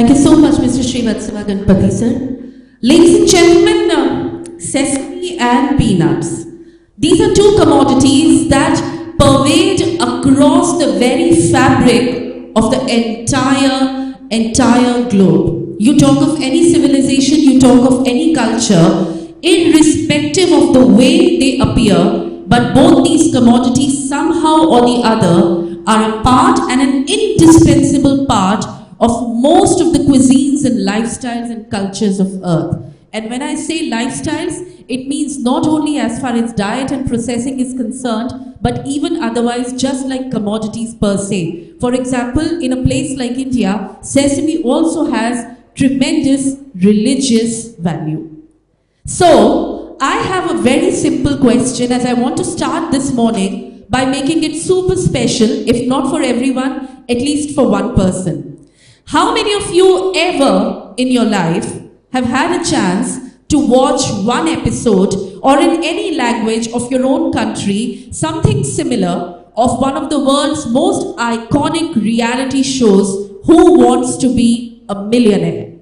Thank you so much, Mr. Srivatsava Ganpati, sir. Ladies and gentlemen, sesame and peanuts. These are two commodities that pervade across the very fabric of the entire globe. You talk of any civilization, you talk of any culture, irrespective of the way they appear, but both these commodities somehow or the other are a part and an indispensable part of most of the cuisines and lifestyles and cultures of Earth. And when I say lifestyles, it means not only as far as diet and processing is concerned, but even otherwise, just like commodities per se. For example, in a place like India, sesame also has tremendous religious value. So, I have a very simple question as I want to start this morning by making it super special, if not for everyone, at least for one person. How many of you ever in your life have had a chance to watch one episode or in any language of your own country, something similar of one of the world's most iconic reality shows, Who Wants to Be a Millionaire?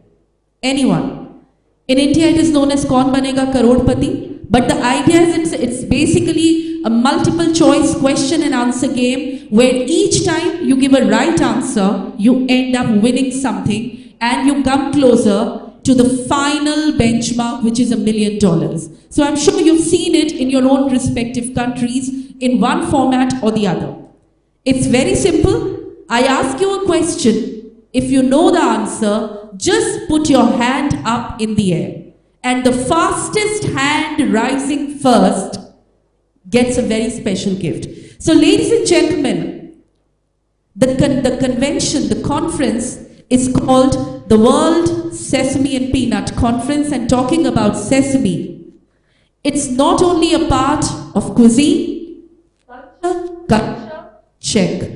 Anyone? In India it is known as Kaun Banega Karodpati, but the idea is it's basically a multiple choice question and answer game where each time you give a right answer, you end up winning something and you come closer to the final benchmark, which is $1 million. So I'm sure you've seen it in your own respective countries in one format or the other. It's very simple. I ask you a question. If you know the answer, just put your hand up in the air. And the fastest hand rising first gets a very special gift. So ladies and gentlemen, the convention, the conference is called the World Sesame and Peanut Conference, and talking about sesame, it's not only a part of cuisine, culture, check.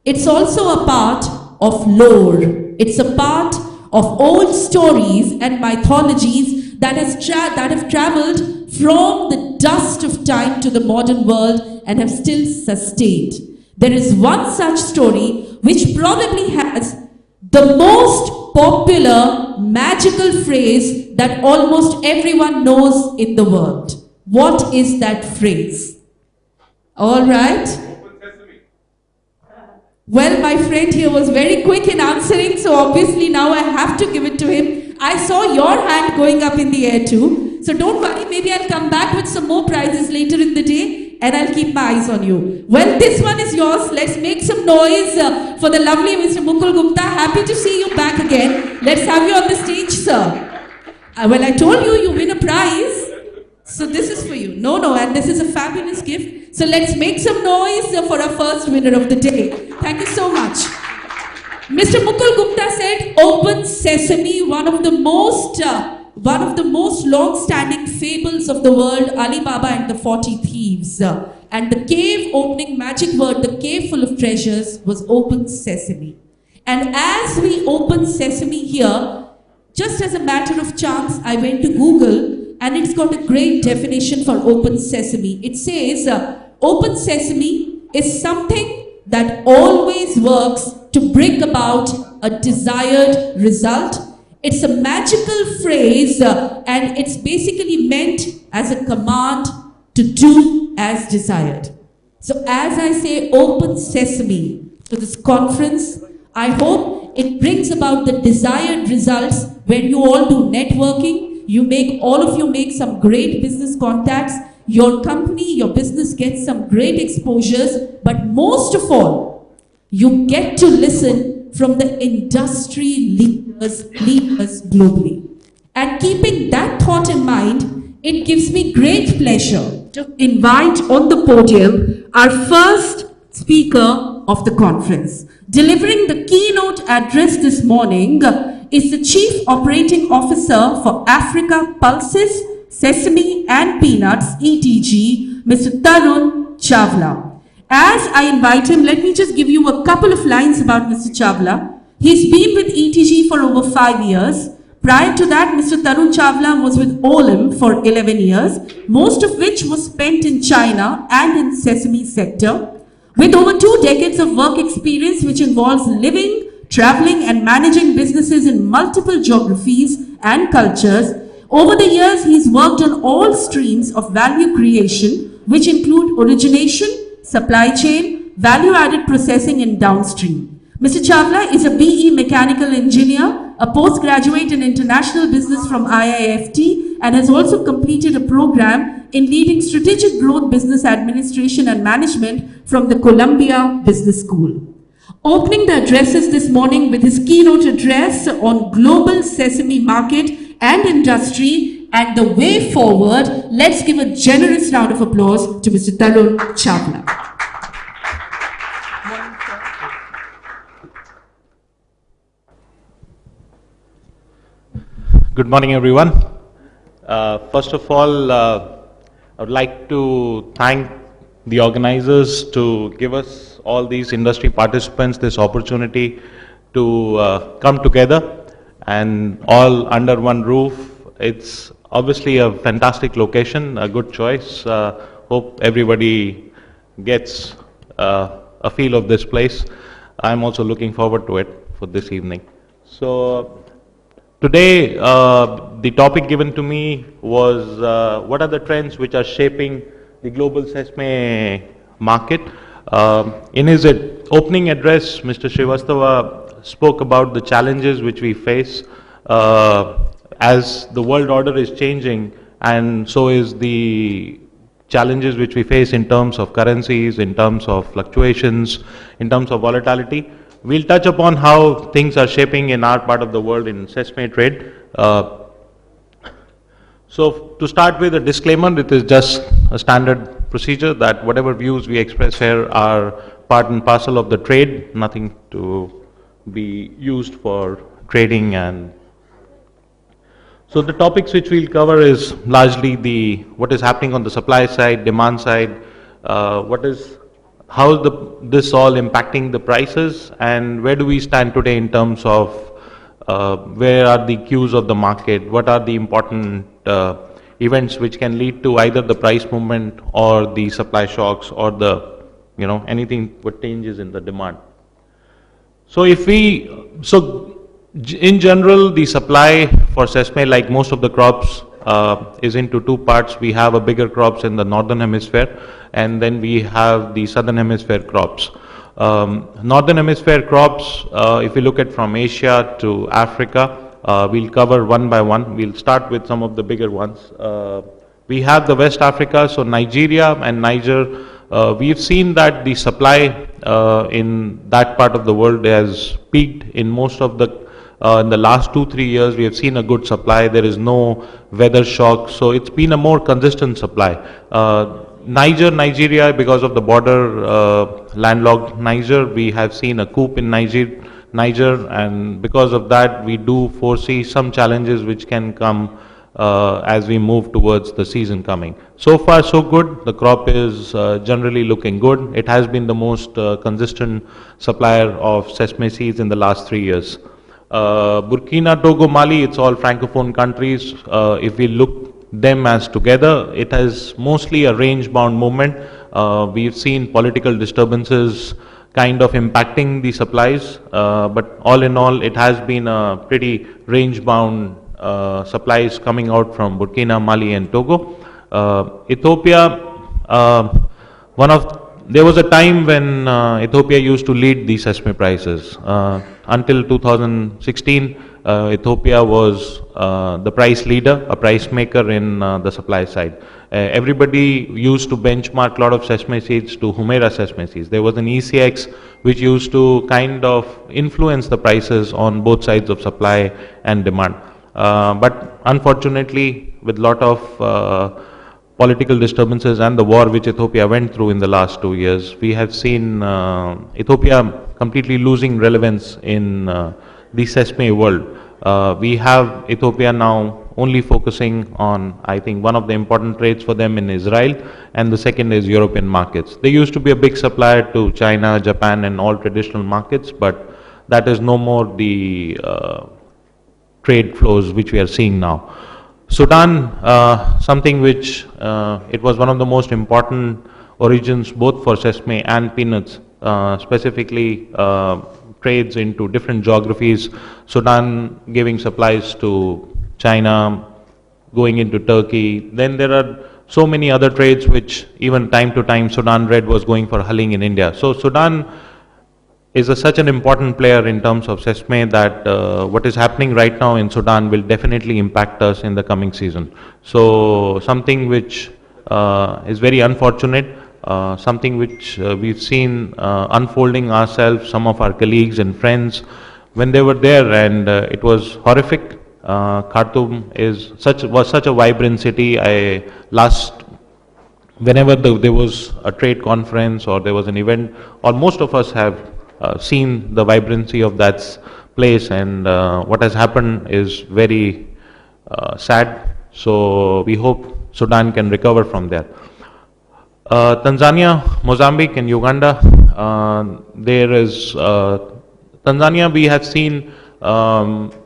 It's also a part of lore. It's a part of old stories and mythologies that have traveled from the dust of time to the modern world and have still sustained. There is one such story which probably has the most popular magical phrase that almost everyone knows in the world. What is that phrase? All right. Well, my friend here was very quick in answering, so obviously now I have to give it to him. I saw your hand going up in the air too. So don't worry, maybe I'll come back with some more prizes later in the day and I'll keep my eyes on you. Well, this one is yours. Let's make some noise for the lovely Mr. Mukul Gupta. Happy to see you back again. Let's have you on the stage, sir. Well, I told you, you win a prize. So this is for you. No, and this is a fabulous gift. So let's make some noise for our first winner of the day. Thank you so much. Mr. Mukul Gupta said, open sesame, one of the most long-standing fables of the world, Alibaba and the 40 Thieves. And the cave opening magic word, the cave full of treasures, was open sesame. And as we open sesame here, just as a matter of chance, I went to Google and it's got a great definition for open sesame. It says, open sesame is something that always works to bring about a desired result. It's a magical phrase and it's basically meant as a command to do as desired. So as I say open sesame to this conference, I hope it brings about the desired results when you all do networking. All of you make some great business contacts. Your company, your business gets some great exposures, but most of all, you get to listen from the industry leaders globally. And keeping that thought in mind, it gives me great pleasure to invite on the podium our first speaker of the conference. Delivering the keynote address this morning is the Chief Operating Officer for Africa Pulses, Sesame and Peanuts, ETG, Mr. Tarun Chawla. As I invite him, let me just give you a couple of lines about Mr. Chawla. He's been with ETG for over 5 years. Prior to that, Mr. Tarun Chawla was with Olim for 11 years, most of which was spent in China and in Sesame sector. With over 2 decades of work experience, which involves living, traveling and managing businesses in multiple geographies and cultures. Over the years, he's worked on all streams of value creation, which include origination, supply chain, value-added processing, and downstream. Mr. Chawla is a BE mechanical engineer, a postgraduate in international business from IIFT, and has also completed a program in leading strategic growth business administration and management from the Columbia Business School. Opening the addresses this morning with his keynote address on global sesame market and industry and the way forward, let's give a generous round of applause to Mr. Tarun Chawla. Good morning, everyone. First of all, I would like to thank the organizers to give us, all these industry participants, this opportunity to come together and all under one roof. It's obviously a fantastic location, a good choice. Hope everybody gets a feel of this place. I'm also looking forward to it for this evening. So, today, the topic given to me was what are the trends which are shaping the global sesame market. In his opening address, Mr. Srivastava spoke about the challenges which we face as the world order is changing, and so is the challenges which we face in terms of currencies, in terms of fluctuations, in terms of volatility. We'll touch upon how things are shaping in our part of the world in sesame trade. So to start with a disclaimer, it is just a standard procedure that whatever views we express here are part and parcel of the trade, nothing to be used for trading. And so the topics which we'll cover is largely what is happening on the supply side, demand side, how is this all impacting the prices, and where do we stand today in terms of where are the cues of the market, what are the important events which can lead to either the price movement or the supply shocks or the, anything what changes in the demand. So in general, the supply for sesame, like most of the crops, is into two parts. We have a bigger crops in the northern hemisphere, and then we have the southern hemisphere crops. Northern hemisphere crops, if we look at from Asia to Africa, we'll cover one by one. We'll start with some of the bigger ones. We have the West Africa, so Nigeria and Niger. We've seen that the supply in that part of the world has peaked in most of in the last 2-3 years. We have seen a good supply. There is no weather shock, so it's been a more consistent supply. Nigeria, because of the border landlocked Niger, we have seen a coup in Niger, and because of that, we do foresee some challenges which can come as we move towards the season coming. So far, so good. The crop is generally looking good. It has been the most consistent supplier of sesame seeds in the last 3 years. Burkina, Togo, Mali, it's all francophone countries. If we look them as together, it has mostly a range-bound movement. We've seen political disturbances kind of impacting the supplies, but all in all, it has been a pretty range-bound supplies coming out from Burkina, Mali, and Togo. Ethiopia, there was a time when Ethiopia used to lead the sesame prices. Until 2016, Ethiopia was the price leader, a price maker in the supply side. Everybody used to benchmark a lot of sesame seeds to Humera sesame seeds. There was an ECX which used to kind of influence the prices on both sides of supply and demand. But unfortunately, with a lot of political disturbances and the war which Ethiopia went through in the last 2 years, we have seen Ethiopia completely losing relevance in the sesame world. We have Ethiopia now only focusing on, I think, one of the important trades for them in Israel, and the second is European markets. They used to be a big supplier to China, Japan, and all traditional markets, but that is no more the trade flows which we are seeing now. Sudan, something which it was one of the most important origins both for sesame and peanuts, specifically trades into different geographies. Sudan giving supplies to China, going into Turkey. Then there are so many other trades which even time to time Sudan Red was going for hulling in India. So Sudan is such an important player in terms of Sesame that what is happening right now in Sudan will definitely impact us in the coming season. So something which is very unfortunate, something which we've seen unfolding ourselves, some of our colleagues and friends when they were there, and it was horrific. Khartoum was such a vibrant city. Whenever there was a trade conference or there was an event, or most of us have seen the vibrancy of that place, and what has happened is very sad. So we hope Sudan can recover from there. Tanzania, Mozambique and Uganda, there is Tanzania, we have seen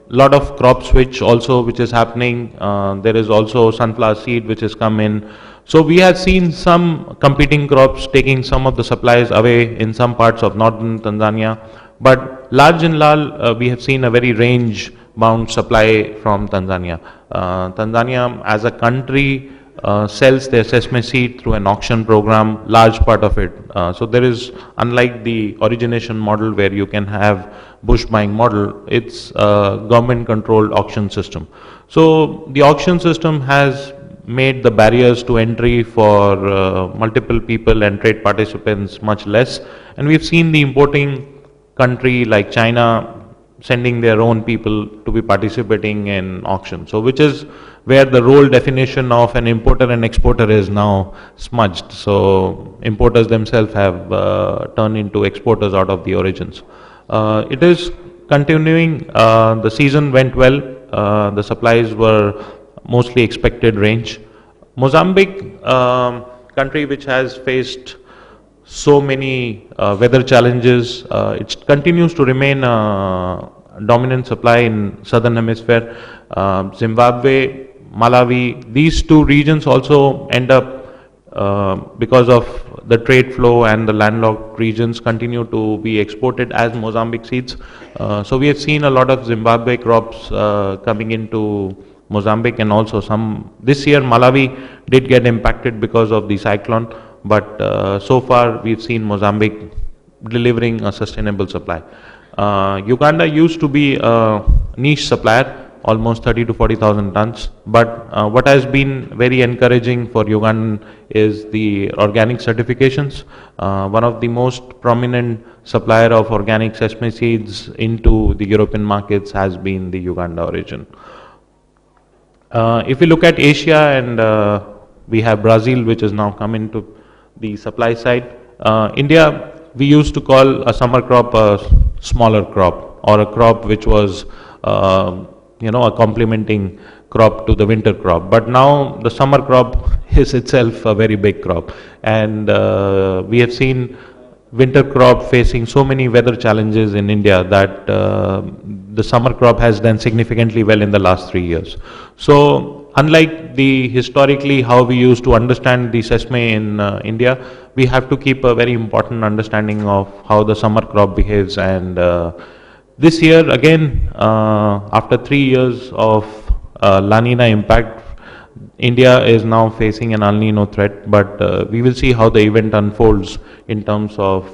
lot of crop switch also which is happening. There is also sunflower seed which has come in. So we have seen some competing crops taking some of the supplies away in some parts of northern Tanzania. But large and large, we have seen a very range bound supply from Tanzania. Tanzania as a country sells their sesame seed through an auction program, large part of it. So there is, unlike the origination model where you can have bush buying model, it's a government controlled auction system. So the auction system has made the barriers to entry for multiple people and trade participants much less. And we've seen the importing country like China sending their own people to be participating in auction. So which is where the role definition of an importer and exporter is now smudged. So importers themselves have turned into exporters out of the origins. It is continuing. The season went well. The supplies were mostly expected range. Mozambique, country which has faced so many weather challenges, it continues to remain a dominant supply in southern hemisphere. Zimbabwe, Malawi, these two regions also end up because of the trade flow and the landlocked regions continue to be exported as Mozambique seeds. So we have seen a lot of Zimbabwe crops coming into Mozambique, and also some this year Malawi did get impacted because of the cyclone, but so far we've seen Mozambique delivering a sustainable supply. Uganda used to be a niche supplier, almost 30 to 40,000 tons, but what has been very encouraging for Ugandan is the organic certifications. One of the most prominent supplier of organic sesame seeds into the European markets has been the Uganda origin. If we look at Asia, and we have Brazil, which has now come into the supply side. India, we used to call a summer crop a smaller crop, or a crop which was a complementing crop to the winter crop. But now the summer crop is itself a very big crop, and we have seen winter crop facing so many weather challenges in India that the summer crop has done significantly well in the last 3 years. So unlike the historically how we used to understand the sesame in India, we have to keep a very important understanding of how the summer crop behaves. And this year again, after 3 years of La Nina impact, India is now facing an El Nino threat, but we will see how the event unfolds in terms of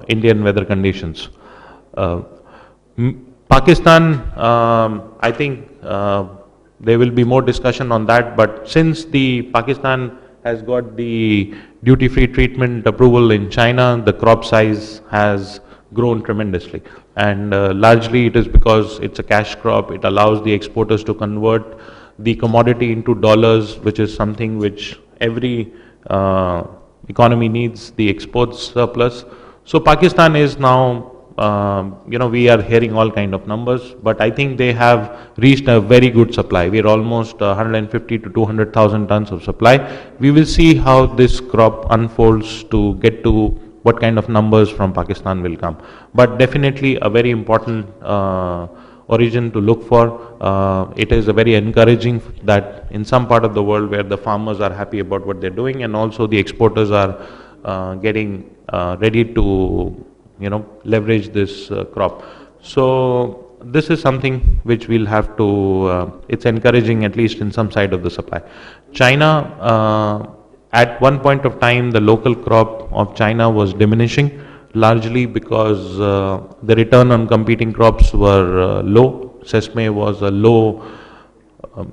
Indian weather conditions. Pakistan, I think there will be more discussion on that, but since the Pakistan has got the duty-free treatment approval in China, the crop size has grown tremendously, and largely it is because it's a cash crop. It allows the exporters to convert the commodity into dollars, which is something which every economy needs, the exports surplus. So Pakistan is now, we are hearing all kind of numbers, but I think they have reached a very good supply. We are almost 150 to 200,000 tons of supply. We will see how this crop unfolds to get to what kind of numbers from Pakistan will come. But definitely a very important origin to look for. It is a very encouraging that in some part of the world where the farmers are happy about what they're doing, and also the exporters are getting ready to leverage this crop. So this is something which we'll have to, it's encouraging at least in some side of the supply. China, at one point of time, the local crop of China was diminishing, largely because the return on competing crops were low. Sesame was a low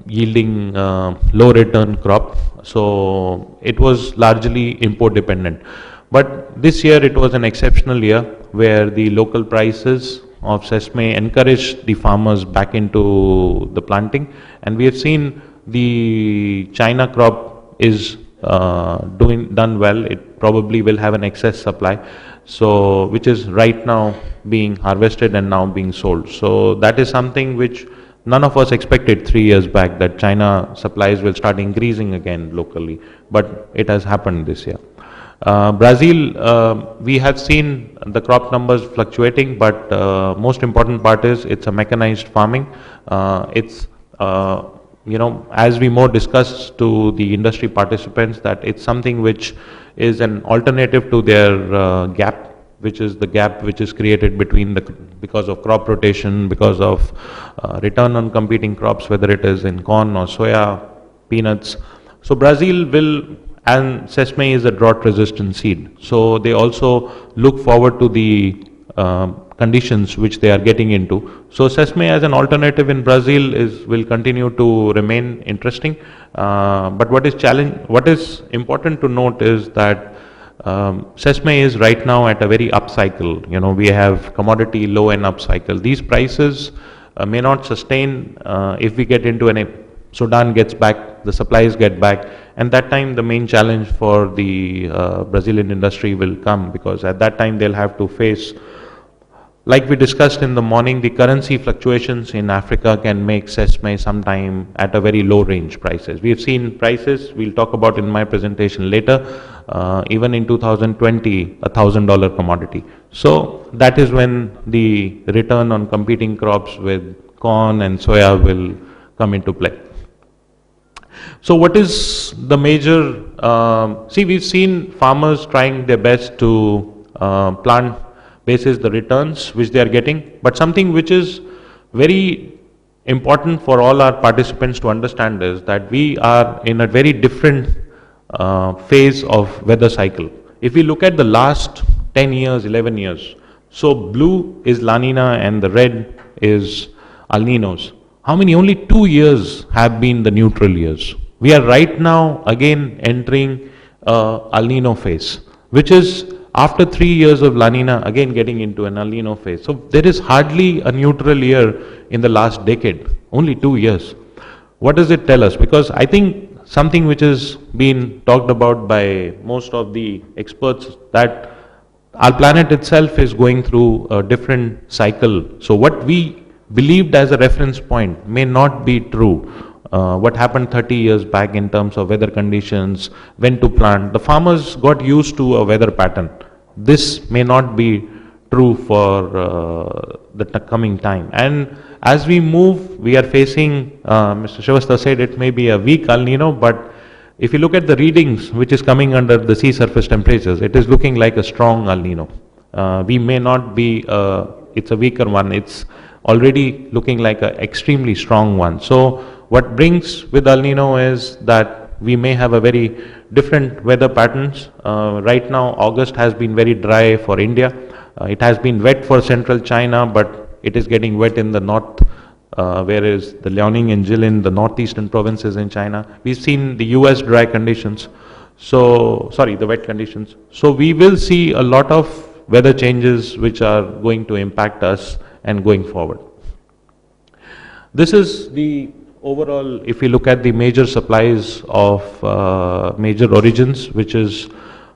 yielding, low return crop, so it was largely import dependent. But this year it was an exceptional year where the local prices of sesame encouraged the farmers back into the planting, and we have seen the China crop is done well. It probably will have an excess supply, so which is right now being harvested and now being sold. So that is something which none of us expected 3 years back, that China supplies will start increasing again locally, but it has happened this year. Brazil, we have seen the crop numbers fluctuating, but most important part is it's a mechanized farming. It's as we more discuss to the industry participants, that it's something which is an alternative to their gap, which is the gap which is created between because of crop rotation, because of return on competing crops, whether it is in corn or soya, peanuts. So Brazil will, and sesame is a drought resistant seed, so they also look forward to the conditions which they are getting into. So sesame as an alternative in Brazil will continue to remain interesting. But what is important to note is that sesame is right now at a very up cycle. We have commodity low and up cycle. These prices may not sustain if we get into Sudan gets back, the supplies get back, and that time the main challenge for the Brazilian industry will come, because at that time they'll have to face, like we discussed in the morning, the currency fluctuations in Africa can make sesame sometime at a very low range prices. We have seen prices, we'll talk about in my presentation later, even in 2020, $1,000 commodity. So that is when the return on competing crops with corn and soya will come into play. So what is the major, we've seen farmers trying their best to plant basis the returns which they are getting, but something which is very important for all our participants to understand is that we are in a very different phase of weather cycle. If we look at the last 10 years, 11 years, so blue is La Nina and the red is El Ninos. How many? Only 2 years have been the neutral years. We are right now again entering El Nino phase, which is after 3 years of La Nina again getting into an El Nino phase. So there is hardly a neutral year in the last decade, only 2 years. What does it tell us? Because I think something which has been talked about by most of the experts, that our planet itself is going through a different cycle. So what we believed as a reference point may not be true. What happened 30 years back in terms of weather conditions, when to plant, the farmers got used to a weather pattern. This may not be true for the coming time. And as we move, we are facing, Mr. Shrivastava said it may be a weak El Nino, but if you look at the readings which is coming under the sea surface temperatures, it is looking like a strong El Nino. We may not be, it's a weaker one, it's already looking like an extremely strong one. So what brings with El Nino is that we may have a very different weather patterns. Right now, August has been very dry for India. It has been wet for central China, but it is getting wet in the north, whereas the Liaoning and Jilin, the northeastern provinces in China. We've seen the US dry conditions, the wet conditions. So we will see a lot of weather changes which are going to impact us and going forward. This is the overall, if we look at the major supplies of major origins, which is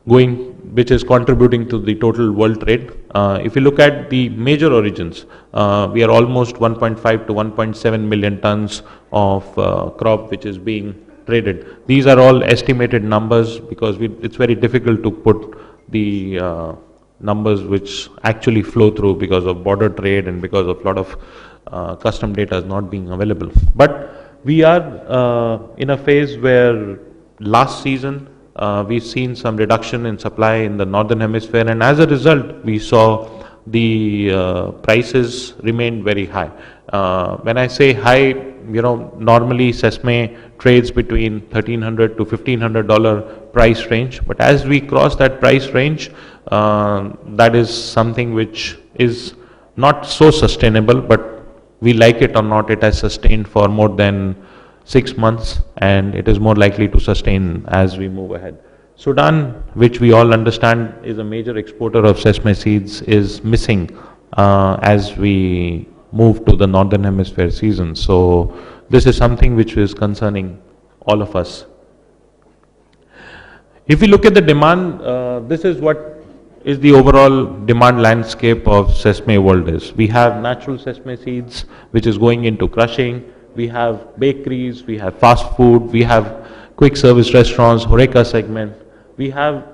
contributing to the total world trade. If you look at the major origins, we are almost 1.5 to 1.7 million tons of crop which is being traded. These are all estimated numbers because it's very difficult to put the numbers which actually flow through because of border trade and because of a lot of custom data is not being available. But we are in a phase where last season we've seen some reduction in supply in the northern hemisphere, and as a result we saw the prices remained very high. When I say high, normally Sesame trades between $1,300 to $1,500 price range. But as we cross that price range, that is something which is not so sustainable, but we like it or not, it has sustained for more than 6 months, and it is more likely to sustain as we move ahead. Sudan, which we all understand is a major exporter of sesame seeds, is missing as we move to the northern hemisphere season. So this is something which is concerning all of us. If we look at the demand, this is what is the overall demand landscape of sesame world is. We have natural sesame seeds which is going into crushing, we have bakeries, we have fast food, we have quick service restaurants, horeca segment, we have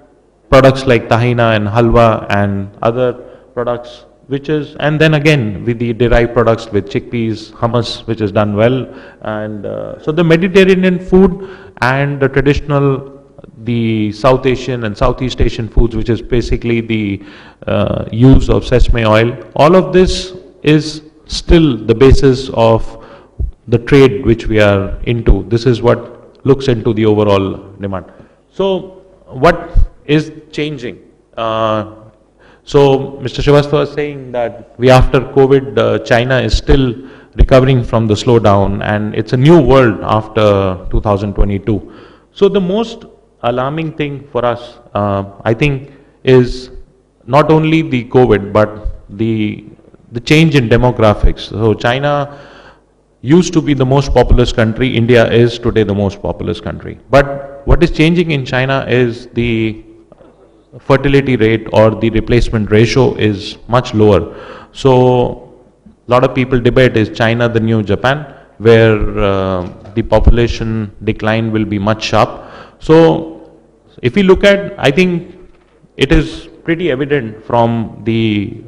products like tahina and halwa and other products which is, and then again with the derived products with chickpeas, hummus, which is done well. And so the Mediterranean food and the traditional, the South Asian and Southeast Asian foods, which is basically the use of sesame oil, all of this is still the basis of the trade which we are into. This is what looks into the overall demand. So what is changing? So Mr. Srivastava was saying that we after COVID, China is still recovering from the slowdown, and it's a new world after 2022. So the most alarming thing for us, I think, is not only the COVID, but the change in demographics. So China used to be the most populous country, India is today the most populous country. But what is changing in China is the fertility rate or the replacement ratio is much lower. So a lot of people debate, is China the new Japan, where the population decline will be much sharp. So if we look at, I think it is pretty evident from the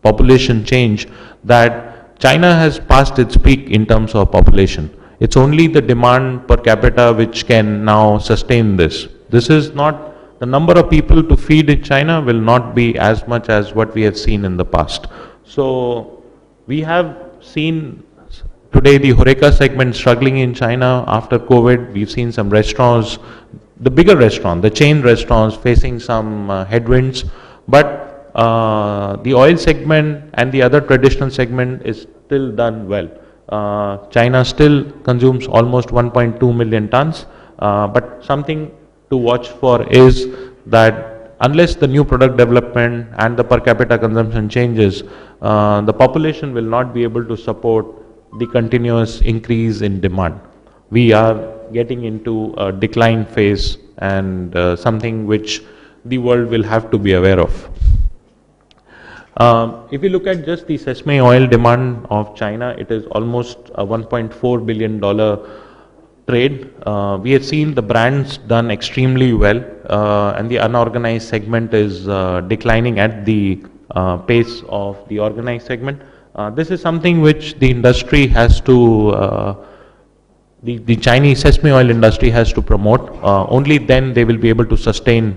population change that China has passed its peak in terms of population. It's only the demand per capita which can now sustain this. This is not, the number of people to feed in China will not be as much as what we have seen in the past. So we have seen today the horeca segment struggling in China after COVID. We've seen some restaurants, the bigger restaurants, the chain restaurants facing some headwinds, but the oil segment and the other traditional segment is still done well. China still consumes almost 1.2 million tons, but something to watch for is that unless the new product development and the per capita consumption changes, the population will not be able to support the continuous increase in demand. We are getting into a decline phase, and something which the world will have to be aware of. If you look at just the sesame oil demand of China, it is almost a $1.4 billion trade. We have seen the brands done extremely well, and the unorganized segment is declining at the pace of the organized segment. This is something which the industry has to, the Chinese sesame oil industry has to promote. Only then they will be able to sustain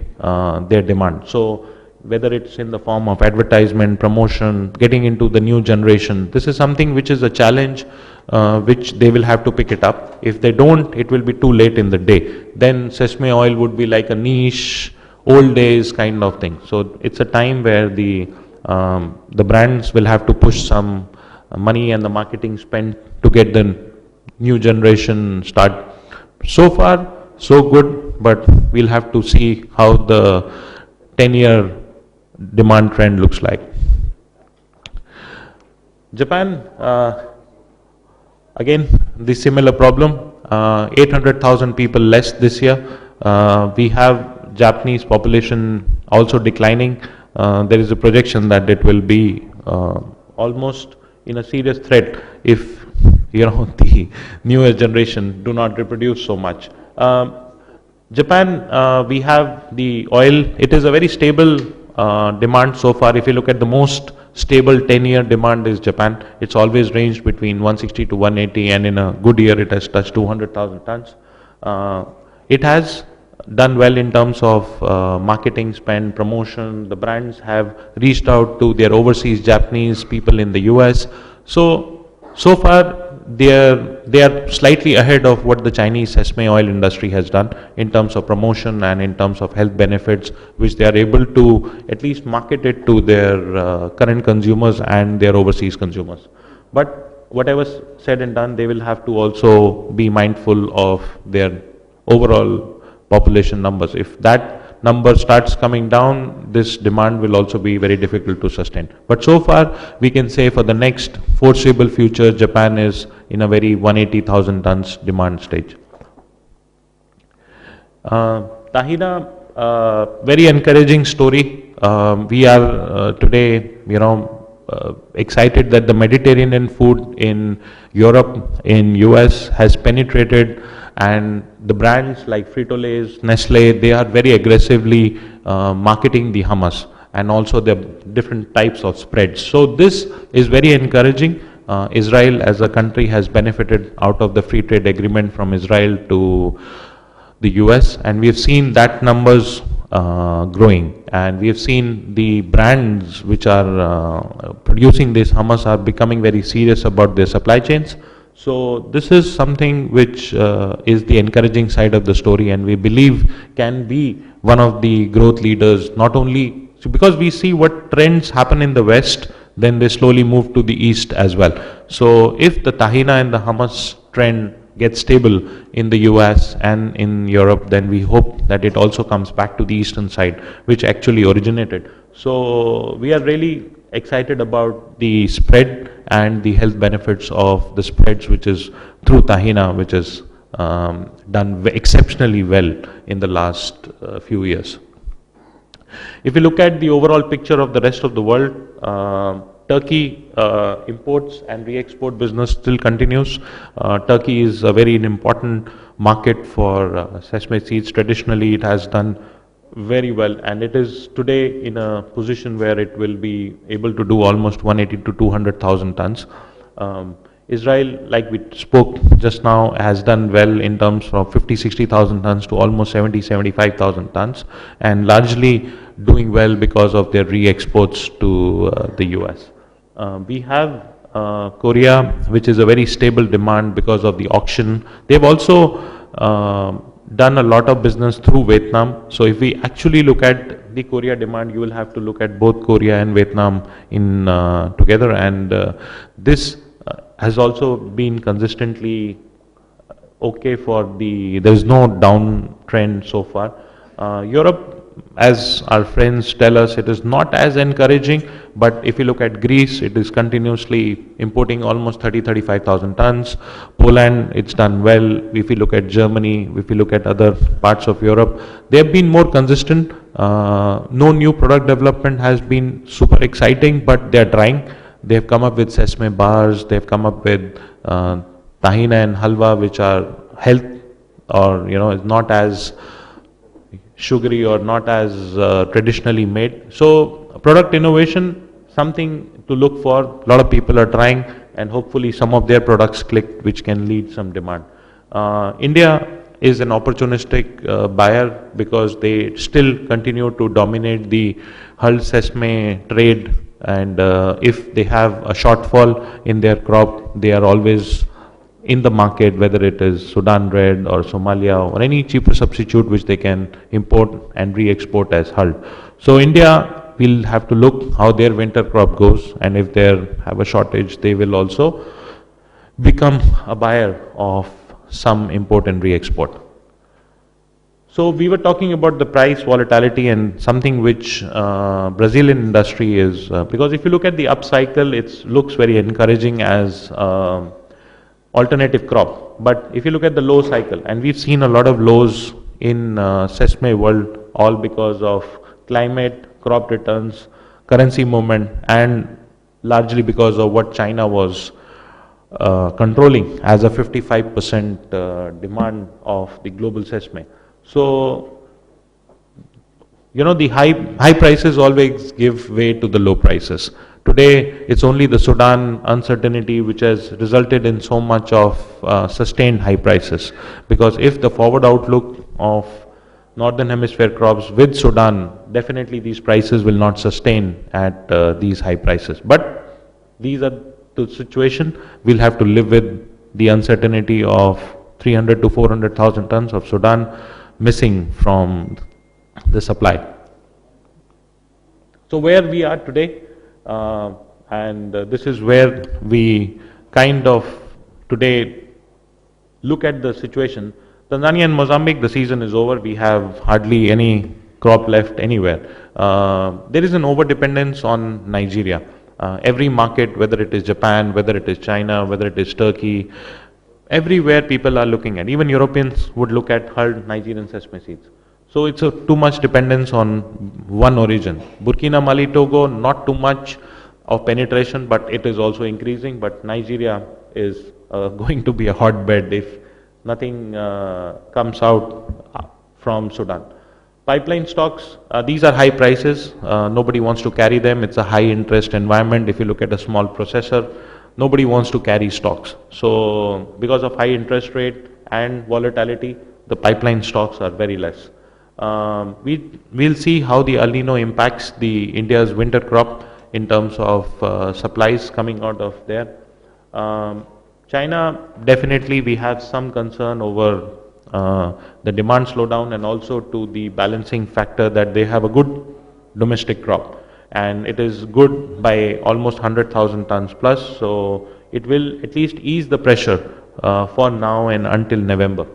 their demand. So whether it's in the form of advertisement, promotion, getting into the new generation, this is something which is a challenge which they will have to pick it up. If they don't, it will be too late in the day. Then sesame oil would be like a niche, old days kind of thing. So it's a time where the brands will have to push some money and the marketing spend to get the new generation start. So far, so good, but we'll have to see how the 10-year demand trend looks like. Japan, again, the similar problem, 800,000 people less this year. We have Japanese population also declining. There is a projection that it will be almost in a serious threat if the newer generation do not reproduce so much. Japan, we have the oil. It is a very stable demand so far. If you look at the most stable 10-year demand is Japan. It's always ranged between 160 to 180, and in a good year it has touched 200,000 tons. It has done well in terms of marketing spend, promotion. The brands have reached out to their overseas Japanese people in the US. So far they are slightly ahead of what the Chinese sesame oil industry has done in terms of promotion and in terms of health benefits, which they are able to at least market it to their current consumers and their overseas consumers. But whatever said and done, they will have to also be mindful of their overall population numbers. If that number starts coming down, this demand will also be very difficult to sustain. But so far, we can say for the next foreseeable future, Japan is in a very 180,000 tons demand stage. Tahina, very encouraging story. We are today, excited that the Mediterranean food in Europe, in US has penetrated, and the brands like Frito-Lay's, Nestle, they are very aggressively marketing the hummus and also the different types of spreads. So this is very encouraging. Israel as a country has benefited out of the free trade agreement from Israel to the US, and we have seen that numbers growing, and we have seen the brands which are producing this hummus are becoming very serious about their supply chains. So this is something which is the encouraging side of the story, and we believe can be one of the growth leaders, not only because we see what trends happen in the West, then they slowly move to the East as well. So if the tahina and the hummus trend gets stable in the US and in Europe, then we hope that it also comes back to the eastern side, which actually originated. So we are really excited about the spread and the health benefits of the spreads, which is through tahina, which is done exceptionally well in the last few years. If you look at the overall picture of the rest of the world, Turkey imports and re-export business still continues. Turkey is a very important market for sesame seeds. Traditionally, it has done very well, and it is today in a position where it will be able to do almost 180 to 200,000 tons. Israel, like we spoke just now, has done well in terms of 50-60,000 tons to almost 70-75,000 tons, and largely doing well because of their re-exports to the US. We have Korea, which is a very stable demand because of the auction. They've also done a lot of business through Vietnam. So if we actually look at the Korea demand, you will have to look at both Korea and Vietnam in together, and this has also been consistently okay for there is no downtrend so far. Europe, as our friends tell us, it is not as encouraging, but if you look at Greece, it is continuously importing almost 35,000 tons. Poland, it's done well. If you look at Germany, if you look at other parts of Europe, they have been more consistent. No new product development has been super exciting, but they are trying. They have come up with sesame bars, they have come up with tahina and halwa, which are health, or is not as sugary or not as traditionally made. So product innovation, something to look for. A lot of people are trying, and hopefully some of their products click, which can lead some demand. India is an opportunistic buyer because they still continue to dominate the hulled sesame trade, and if they have a shortfall in their crop, they are always in the market, whether it is Sudan red or Somalia or any cheaper substitute which they can import and re-export as hulled. So India will have to look how their winter crop goes, and if they have a shortage, they will also become a buyer of some import and re-export. So we were talking about the price volatility, and something which Brazilian industry is, because if you look at the upcycle, it looks very encouraging as alternative crop. But if you look at the low cycle, and we've seen a lot of lows in sesame world, all because of climate, crop returns, currency movement, and largely because of what China was controlling as a 55% demand of the global sesame. So, the high prices always give way to the low prices. Today, it's only the Sudan uncertainty which has resulted in so much of sustained high prices. Because if the forward outlook of Northern Hemisphere crops with Sudan, definitely these prices will not sustain at these high prices. But these are the situation. We'll have to live with the uncertainty of 300 to 400,000 tons of Sudan missing from the supply. So where we are today, and this is where we kind of today look at the situation. Tanzania and Mozambique, the season is over. We have hardly any crop left anywhere. There is an over-dependence on Nigeria. Every market, whether it is Japan, whether it is China, whether it is Turkey, everywhere people are looking at. Even Europeans would look at hulled Nigerian sesame seeds. So it's a too much dependence on one origin. Burkina, Mali, Togo, not too much of penetration, but it is also increasing. But Nigeria is going to be a hotbed if nothing comes out from Sudan. Pipeline stocks, these are high prices. Nobody wants to carry them. It's a high interest environment. If you look at a small processor, nobody wants to carry stocks. So because of high interest rate and volatility, the pipeline stocks are very less. We'll see how the El Nino impacts the India's winter crop in terms of supplies coming out of there. China, definitely we have some concern over the demand slowdown and also to the balancing factor that they have a good domestic crop and it is good by almost 100,000 tons plus, so it will at least ease the pressure for now and until November.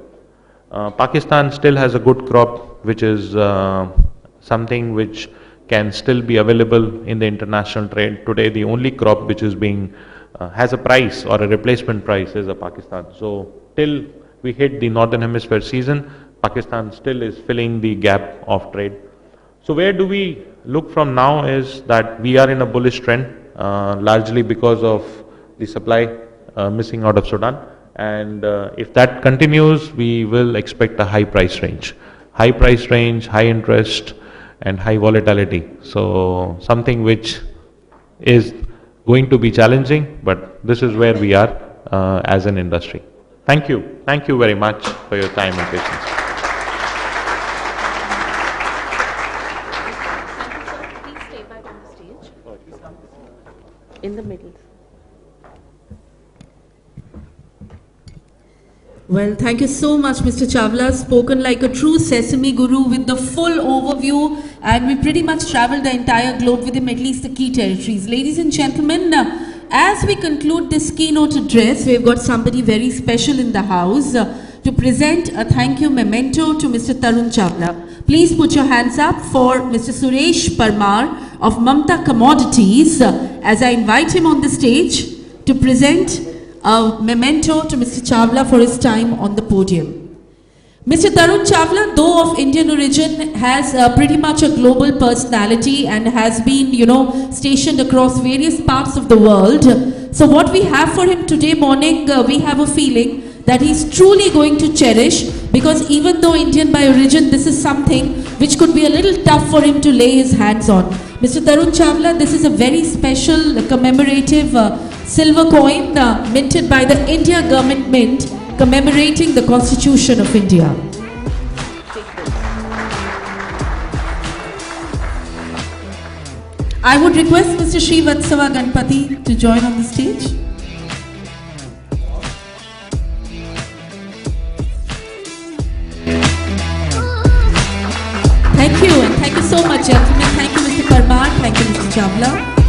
Pakistan still has a good crop, which is something which can still be available in the international trade. Today, the only crop which is being has a price or a replacement price is a Pakistan. So till we hit the Northern Hemisphere season, Pakistan still is filling the gap of trade. So where do we look from now is that we are in a bullish trend, largely because of the supply missing out of Sudan. And if that continues, we will expect a high price range. High price range, high interest and high volatility. So something which is going to be challenging, but this is where we are as an industry. Thank you. Thank you very much for your time and patience. Please stay back on the stage. In the middle. Well, thank you so much, Mr. Chawla. Spoken like a true Sesame guru with the full overview, and we pretty much traveled the entire globe with him, at least the key territories. Ladies and gentlemen, as we conclude this keynote address, we've got somebody very special in the house to present a thank you memento to Mr. Tarun Chawla. Please put your hands up for Mr. Suresh Parmar of Mamta Commodities as I invite him on the stage to present a memento to Mr. Chawla for his time on the podium. Mr. Tarun Chawla, though of Indian origin, has pretty much a global personality and has been, stationed across various parts of the world. So what we have for him today morning, we have a feeling that he's truly going to cherish, because even though Indian by origin, this is something which could be a little tough for him to lay his hands on. Mr. Tarun Chawla, this is a very special commemorative silver coin minted by the India Government Mint commemorating the Constitution of India. I would request Mr. Sri Vatsava Ganpati to join on the stage. Thank you, and thank you so much, gentlemen. Thank you, Mr. Parmar. Thank you, Mr. Chawla.